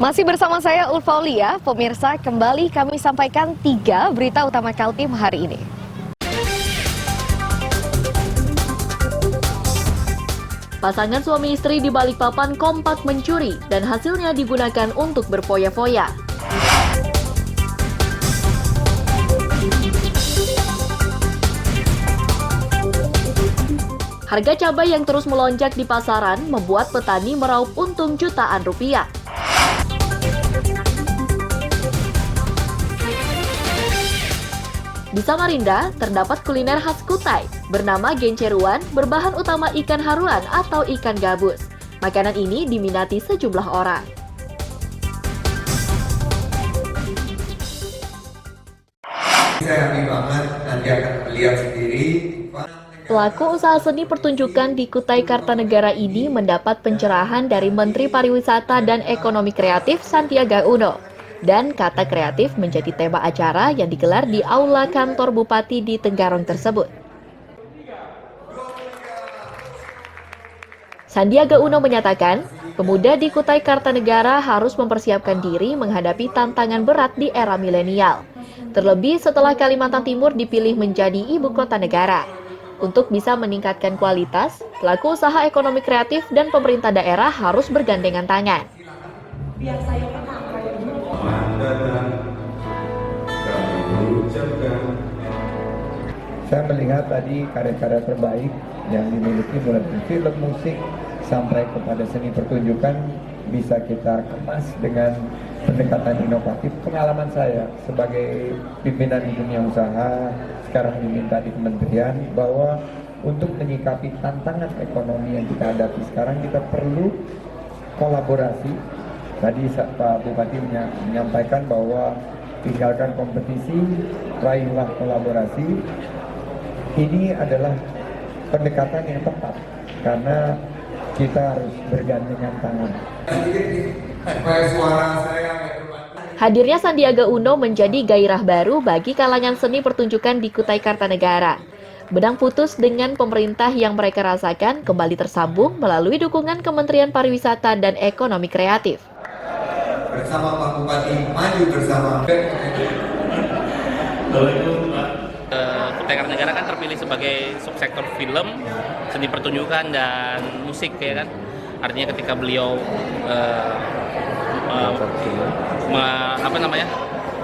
Masih bersama saya Ulfa Aulia, pemirsa, kembali kami sampaikan 3 berita utama Kaltim hari ini. Pasangan suami istri di Balikpapan kompak mencuri dan hasilnya digunakan untuk berfoya-foya. Harga cabai yang terus melonjak di pasaran membuat petani meraup untung jutaan rupiah. Di Samarinda, terdapat kuliner khas Kutai bernama genceruan berbahan utama ikan haruan atau ikan gabus. Makanan ini diminati sejumlah orang. Saya happy banget, nanti akan melihat sendiri. Pelaku usaha seni pertunjukan di Kutai Kartanegara ini mendapat pencerahan dari Menteri Pariwisata dan Ekonomi Kreatif Sandiaga Uno. Dan kata kreatif menjadi tema acara yang digelar di Aula Kantor Bupati di Tenggarong tersebut. Sandiaga Uno menyatakan, pemuda di Kutai Kartanegara harus mempersiapkan diri menghadapi tantangan berat di era milenial. Terlebih setelah Kalimantan Timur dipilih menjadi ibu kota negara. Untuk bisa meningkatkan kualitas, pelaku usaha ekonomi kreatif dan pemerintah daerah harus bergandengan tangan. Saya melihat tadi karya-karya terbaik yang dimiliki mulai dari film, musik, sampai kepada seni pertunjukan bisa kita kemas dengan pendekatan inovatif. Pengalaman saya sebagai pimpinan di dunia usaha, sekarang diminta di kementerian, bahwa untuk menyikapi tantangan ekonomi yang kita hadapi sekarang, kita perlu kolaborasi. Tadi Pak Bupati menyampaikan bahwa tinggalkan kompetisi, raihlah kolaborasi. Ini adalah pendekatan yang tepat karena kita harus bergandengan tangan. Hadirnya Sandiaga Uno menjadi gairah baru bagi kalangan seni pertunjukan di Kutai Kartanegara. Benang putus dengan pemerintah yang mereka rasakan kembali tersambung melalui dukungan Kementerian Pariwisata dan Ekonomi Kreatif. Bersama Pak Bupati, maju bersama. Kutai Kartanegara kan terpilih sebagai subsektor film, seni pertunjukan dan musik, ya kan. Artinya ketika beliau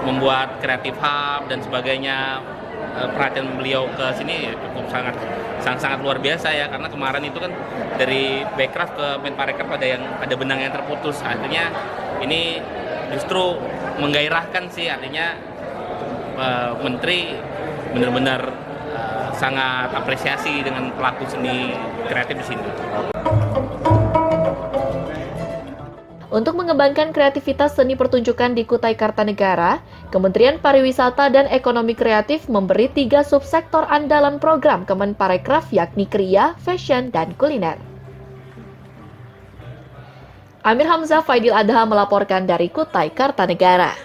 membuat kreatif hub dan sebagainya, perhatian beliau ke sini cukup sangat luar biasa ya, karena kemarin itu kan dari Bekraf ke Menparekraf ada benang yang terputus. Artinya ini justru menggairahkan sih, artinya Menteri benar-benar sangat apresiasi dengan pelaku seni kreatif di sini. Untuk mengembangkan kreativitas seni pertunjukan di Kutai Kartanegara, Kementerian Pariwisata dan Ekonomi Kreatif memberi 3 subsektor andalan program Kemenparekraf, yakni Kriya, Fashion, dan Kuliner. Amir Hamzah, Faidil Adha melaporkan dari Kutai Kartanegara.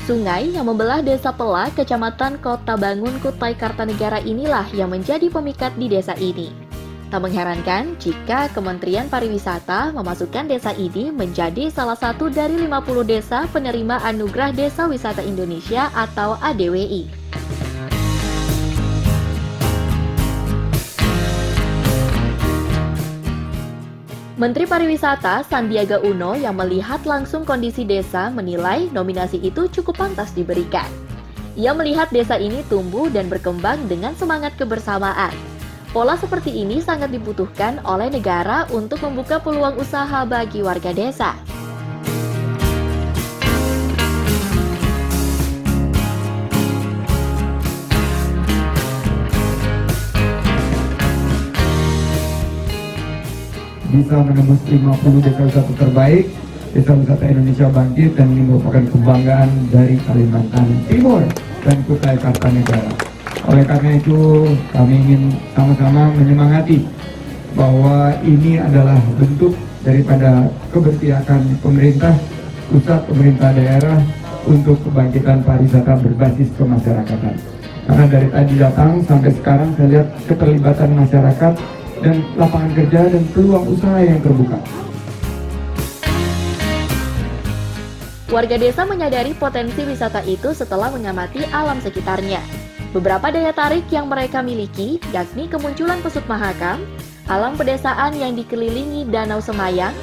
Sungai yang membelah Desa Pelak, Kecamatan Kota Bangun, Kutai Kartanegara inilah yang menjadi pemikat di desa ini. Tak mengherankan jika Kementerian Pariwisata memasukkan desa ini menjadi salah satu dari 50 desa penerima Anugerah Desa Wisata Indonesia atau ADWI. Menteri Pariwisata Sandiaga Uno yang melihat langsung kondisi desa menilai nominasi itu cukup pantas diberikan. Ia melihat desa ini tumbuh dan berkembang dengan semangat kebersamaan. Pola seperti ini sangat dibutuhkan oleh negara untuk membuka peluang usaha bagi warga desa. Bisa menembus 50 desa wisata terbaik, desa wisata Indonesia bangkit, dan ini merupakan kebanggaan dari Kalimantan Timur dan Kutai Kartanegara. Oleh karena itu, kami ingin sama-sama menyemangati bahwa ini adalah bentuk daripada keberpihakan pemerintah pusat, pemerintah daerah untuk kebangkitan pariwisata berbasis kemasyarakatan. Karena dari tadi datang sampai sekarang saya lihat keterlibatan masyarakat dan lapangan kerja dan peluang usaha yang terbuka. Warga desa menyadari potensi wisata itu setelah mengamati alam sekitarnya. Beberapa daya tarik yang mereka miliki, yakni kemunculan pesut mahakam, alam pedesaan yang dikelilingi danau Semayang,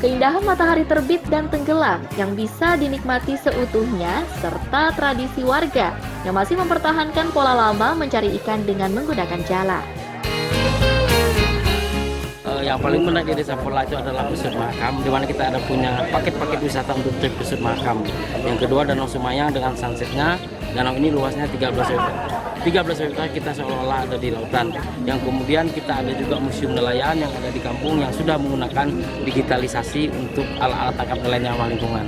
keindahan matahari terbit dan tenggelam yang bisa dinikmati seutuhnya, serta tradisi warga yang masih mempertahankan pola lama mencari ikan dengan menggunakan jala. Yang paling menarik di Desa Pola itu adalah pesut mahakam, di mana kita ada punya paket-paket wisata untuk trip pesut mahakam. Yang kedua, Danau Semayang dengan sunsetnya. Danau ini luasnya 13 hektar. 13 hektar kita seolah-olah ada di lautan. Yang kemudian kita ada juga museum nelayan yang ada di kampung yang sudah menggunakan digitalisasi untuk alat-alat tangkap nelayan yang ramah lingkungan.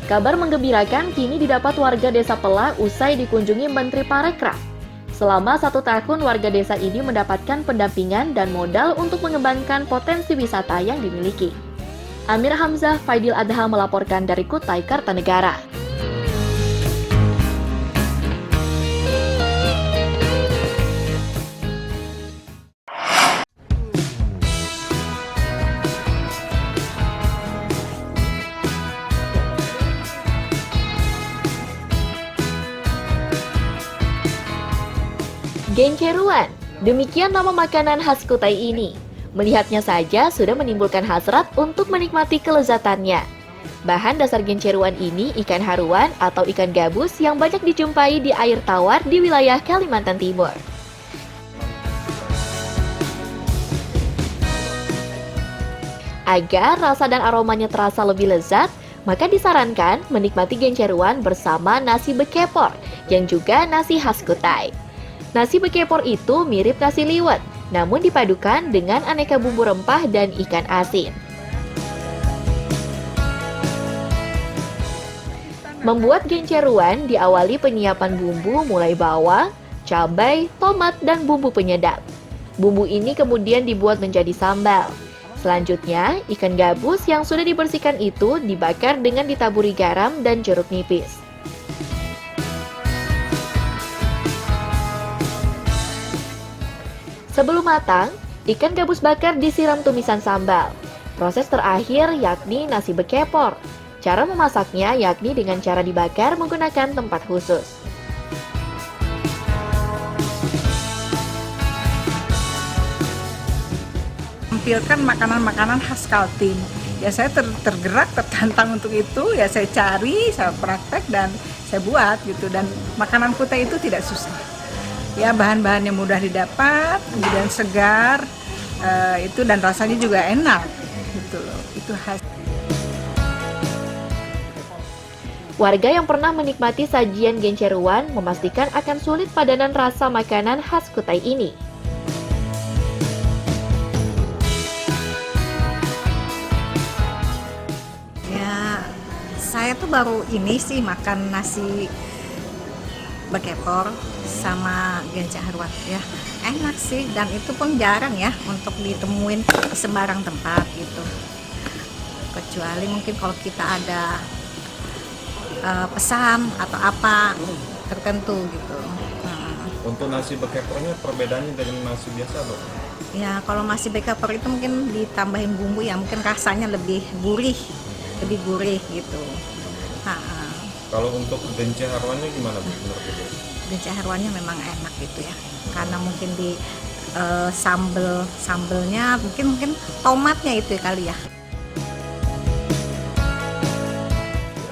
Kabar menggembirakan kini didapat warga Desa Pela usai dikunjungi Menteri Parekraf. Selama 1 tahun, warga desa ini mendapatkan pendampingan dan modal untuk mengembangkan potensi wisata yang dimiliki. Amir Hamzah, Faidil Adha melaporkan dari Kutai Kartanegara. Genceruan, demikian nama makanan khas Kutai ini. Melihatnya saja sudah menimbulkan hasrat untuk menikmati kelezatannya. Bahan dasar genceruan ini ikan haruan atau ikan gabus yang banyak dijumpai di air tawar di wilayah Kalimantan Timur. Agar rasa dan aromanya terasa lebih lezat, maka disarankan menikmati genceruan bersama nasi bekepor yang juga nasi khas Kutai. Nasi bekepor itu mirip nasi liwet, namun dipadukan dengan aneka bumbu rempah dan ikan asin. Membuat genceruan diawali penyiapan bumbu mulai bawang, cabai, tomat, dan bumbu penyedap. Bumbu ini kemudian dibuat menjadi sambal. Selanjutnya, ikan gabus yang sudah dibersihkan itu dibakar dengan ditaburi garam dan jeruk nipis. Sebelum matang, ikan gabus bakar disiram tumisan sambal. Proses terakhir yakni nasi bekepor. Cara memasaknya yakni dengan cara dibakar menggunakan tempat khusus. Tampilkan makanan-makanan khas Kaltim. Ya saya tergerak, tertantang untuk itu. Ya saya cari, saya praktek dan saya buat gitu. Dan makanan Kutai itu tidak susah. Ya bahan-bahannya mudah didapat, kemudian segar, itu dan rasanya juga enak, gitu loh. Itu khas. Warga yang pernah menikmati sajian genceruan memastikan akan sulit padanan rasa makanan khas Kutai ini. Ya, saya tuh baru ini sih makan nasi bekepor sama genca haruan ya, enak sih, dan itu pun jarang ya untuk ditemuin di sembarang tempat gitu, kecuali mungkin kalau kita ada pesan atau apa tertentu gitu. Untuk nasi bekepornya perbedaannya dengan nasi biasa loh? Ya kalau nasi bekepor itu mungkin ditambahin bumbu ya, mungkin rasanya lebih gurih gitu. Kalau untuk genca haruannya gimana Bu menurut Ibu? Genca haruannya memang enak gitu ya, karena mungkin di sambelnya mungkin tomatnya itu kali ya.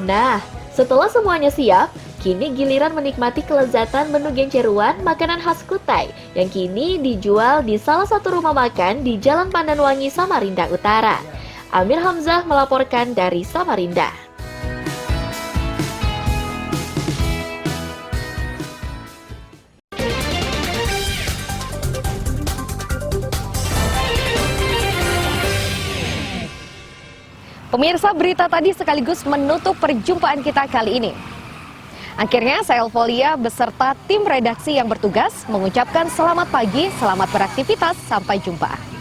Nah, setelah semuanya siap, kini giliran menikmati kelezatan menu genceruan makanan khas Kutai yang kini dijual di salah satu rumah makan di Jalan Pandanwangi, Samarinda Utara. Amir Hamzah melaporkan dari Samarinda. Pemirsa, berita tadi sekaligus menutup perjumpaan kita kali ini. Akhirnya saya Elvolia beserta tim redaksi yang bertugas mengucapkan selamat pagi, selamat beraktivitas, sampai jumpa.